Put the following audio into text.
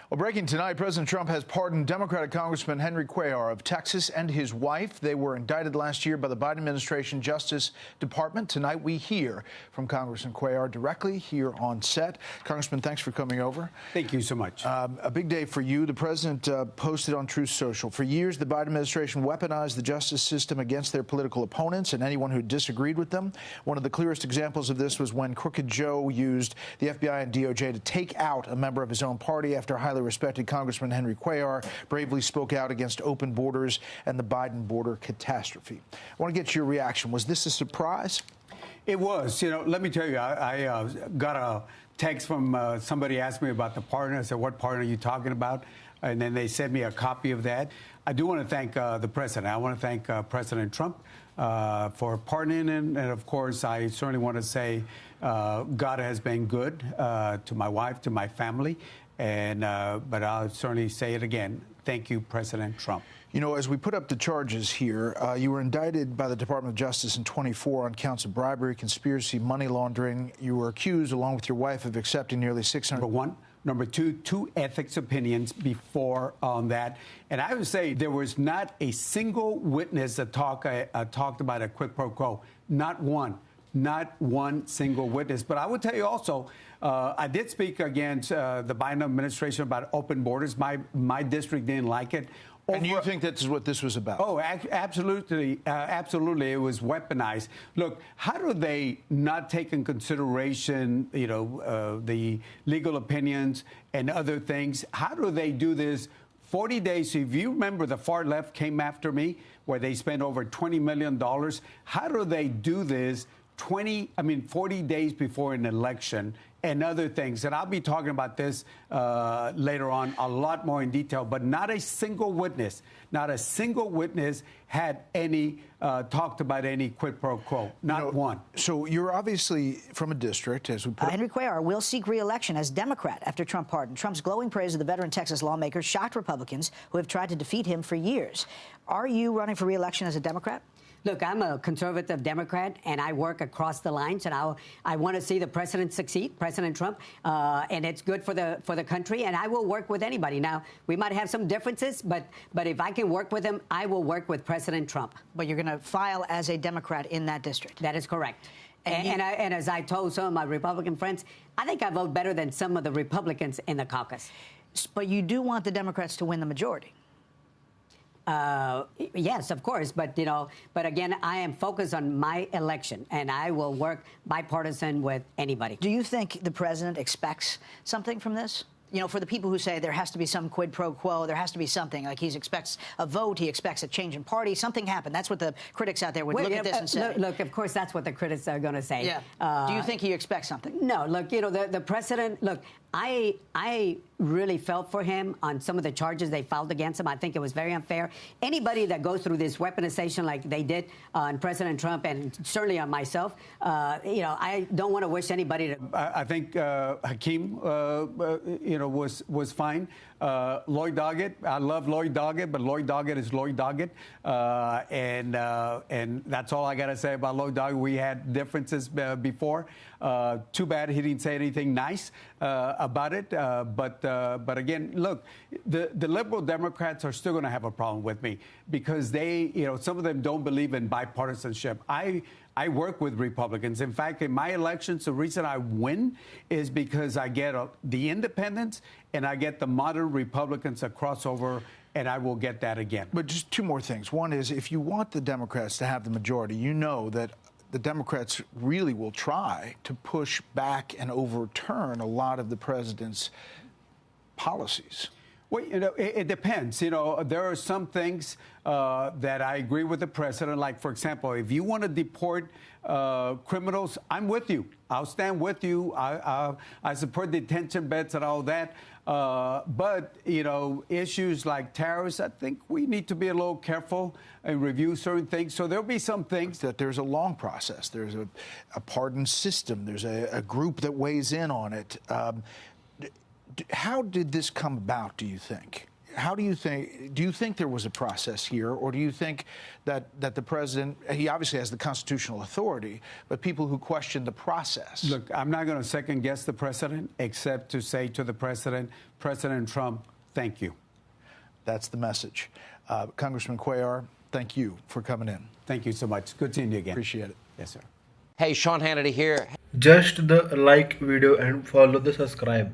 Well, breaking tonight, President Trump has pardoned Democratic Congressman Henry Cuellar of Texas and his wife. They were indicted last year by the Biden administration Justice Department. Tonight, we hear from Congressman Cuellar directly here on set. Congressman, thanks for coming over. Thank you so much. A big day for you. The president posted on Truth Social. For years, the Biden administration weaponized the justice system against their political opponents and anyone who disagreed with them. One of the clearest examples of this was when Crooked Joe used the FBI and DOJ to take out a member of his own party after highly respected Congressman Henry Cuellar bravely spoke out against open borders and the Biden border catastrophe. I want to get your reaction. Was this a surprise? It was. You know, let me tell you, I got a text from somebody asked me about the pardon. I said, what pardon are you talking about? And then they sent me a copy of that. I do want to thank the president. I want to thank President Trump for pardoning him. And, of course, I certainly want to say God has been good to my wife, to my family. And but I'll certainly say it again. Thank you, President Trump. You know, as we put up the charges here, you were indicted by the Department of Justice in 24 on counts of bribery, conspiracy, money laundering. You were accused, along with your wife, of accepting nearly 600. Number one. Number two ethics opinions before on that. And I would say there was not a single witness that talked about a quid pro quo. Not one. Not one single witness. But I would tell you also, I did speak against the Biden administration about open borders. My district didn't like it. And you think that's what this was about? Oh, absolutely. Absolutely. It was weaponized. Look, how do they not take in consideration, you know, the legal opinions and other things? How do they do this 40 days? If you remember, the far left came after me where they spent over $20 million. How do they do this 40 days before an election and other things? And I'll be talking about this later on a lot more in detail, but not a single witness had any talked about any quid pro quo. Not one. So you're obviously from a district, as we put Henry Cuellar will seek re-election as Democrat after Trump pardon. Trump's glowing praise of the veteran Texas lawmaker shocked Republicans who have tried to defeat him for years. Are you running for re-election as a Democrat? Look, I'm a conservative Democrat, and I work across the lines, and I want to see the president succeed, President Trump, and it's good for the country, and I will work with anybody. Now, we might have some differences, but if I can work with him, I will work with President Trump. But you're going to file as a Democrat in that district? That is correct. And as I told some of my Republican friends, I think I vote better than some of the Republicans in the caucus. But you do want the Democrats to win the majority? Yes, of course. But, you know, but again, I am focused on my election, and I will work bipartisan with anybody. Do you think the president expects something from this? You know, for the people who say there has to be some quid pro quo, there has to be something, like he expects a vote, he expects a change in party, something happened. That's what the critics out there would look at this and say. Look, of course, that's what the critics are going to say. Yeah. Do you think he expects something? No. Look, you know, the president, look, I really felt for him on some of the charges they filed against him. I think it was very unfair. Anybody that goes through this weaponization like they did on President Trump and certainly on myself, you know, I don't want to wish anybody to. I think Hakeem, you know, was fine. Lloyd Doggett, I love Lloyd Doggett, but Lloyd Doggett is Lloyd Doggett, and that's all I got to say about Lloyd Doggett. We had differences before. Too bad he didn't say anything nice about it. But again, look, the liberal Democrats are still going to have a problem with me because they, you know, some of them don't believe in bipartisanship. I work with Republicans. In fact, in my elections, the reason I win is because I get the independents and I get the moderate Republicans a crossover, and I will get that again. But just two more things. One is, if you want the Democrats to have the majority, you know that the Democrats really will try to push back and overturn a lot of the president's policies. Well, you know, it depends. You know, there are some things that I agree with the president. Like, for example, if you want to deport criminals, I'm with you. I'll stand with you. I support detention beds and all that. But, you know, issues like tariffs, I think we need to be a little careful and review certain things. So there'll be some things that there's a long process. There's a pardon system. There's a group that weighs in on it. How did this come about, do you think? how do you think there was a process here, or do you think that the president, he obviously has the constitutional authority, but people who question the process? Look, I'm not going to second guess the president, except to say to the president, President Trump, thank you. That's the message. Congressman Cuellar, thank you for coming in. Thank you so much. Good seeing you again. Appreciate it. Yes, sir. Hey, Sean Hannity here. Just the like video and follow the subscribe.